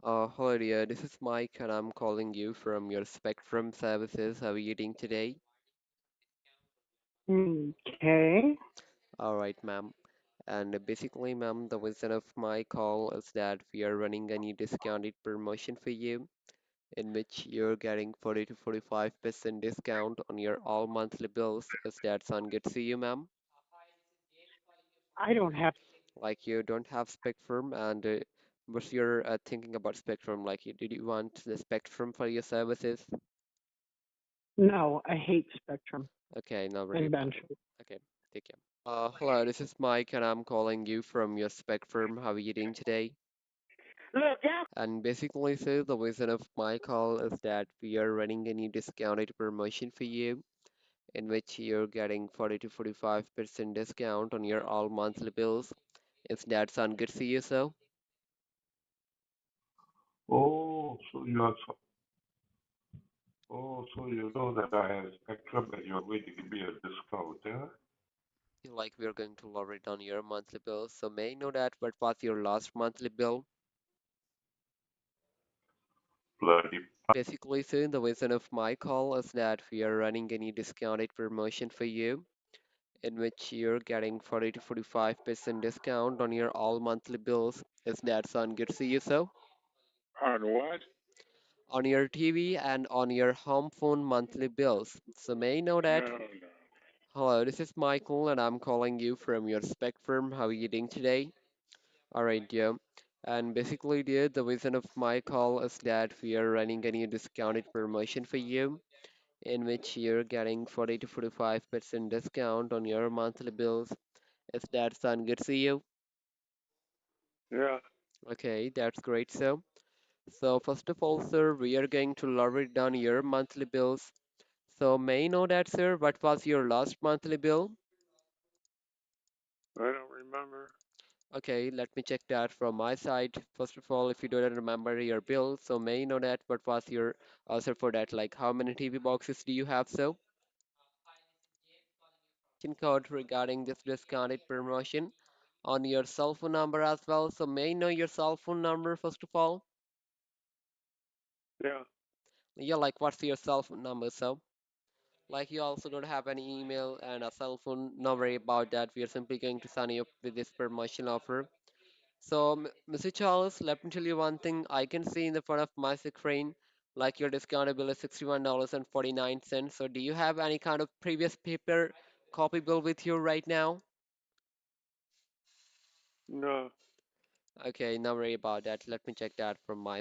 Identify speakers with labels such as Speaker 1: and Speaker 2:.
Speaker 1: Hello dear, this is Mike and I'm calling you from your Spectrum services. How are you doing today?
Speaker 2: Okay.
Speaker 1: Alright, ma'am. And basically, ma'am, the reason of my call is that we are running a new discounted promotion for you in which you're getting 40 to 45% discount on your all monthly bills. Is that sound good to you, ma'am?
Speaker 2: I don't have,
Speaker 1: Like you don't have Spectrum and what's your thinking about Spectrum? Like, did you want the Spectrum for your services?
Speaker 2: no, I hate Spectrum
Speaker 1: Okay, not worry
Speaker 2: and
Speaker 1: about it.
Speaker 2: Bench.
Speaker 1: Okay, take care. Hello, this is Mike, and I'm calling you from your spec firm. How are you doing today? And basically, sir, the reason of my call is that we are running a new discounted promotion for you, in which you're getting 40 to 45% discount on your all monthly bills. If that sound good for you, so
Speaker 3: So you know that I have Spectrum and you're going to give me a discount, yeah?
Speaker 1: like we're going to lower it on your monthly bill. So may I know that what was your last monthly bill?
Speaker 3: Bloody.
Speaker 1: Basically, sir, the reason of my call is that we are running a new discounted promotion for you in which you're getting 40 to 45% discount on your all monthly bills. Is that sound good to you, so?
Speaker 3: On what?
Speaker 1: On your TV and on your home phone monthly bills. So may I know that?
Speaker 3: No.
Speaker 1: Hello, this is Michael and I'm calling you from your spec firm. How are you doing today? Alright, dear. And basically, dear, the reason of my call is that we are running a new discounted promotion for you in which you're getting 40 to 45% discount on your monthly bills. Is that sound good to you?
Speaker 3: Yeah.
Speaker 1: Okay, that's great, sir. So first of all, sir, we are going to lower down your monthly bills. So may I know that, sir, what was your last monthly bill?
Speaker 3: I don't remember.
Speaker 1: Okay, let me check that from my side. First of all, if you don't remember your bill, so may I know that what was your answer for that? Like how many TV boxes do you have, so? Code regarding this discounted promotion on your cell phone number as well. So may I know your cell phone number first of all?
Speaker 3: Yeah.
Speaker 1: Yeah, like what's your cell phone number, so? Like you also don't have any email and a cell phone, no worry about that. We are simply going to sign you up with this promotion offer. So, Mr. Charles, let me tell you one thing. I can see in the front of my screen, like your discounted bill is $61.49. So, do you have any kind of previous paper copy bill with you right now?
Speaker 3: No.
Speaker 1: Okay, no worry about that. Let me check that from my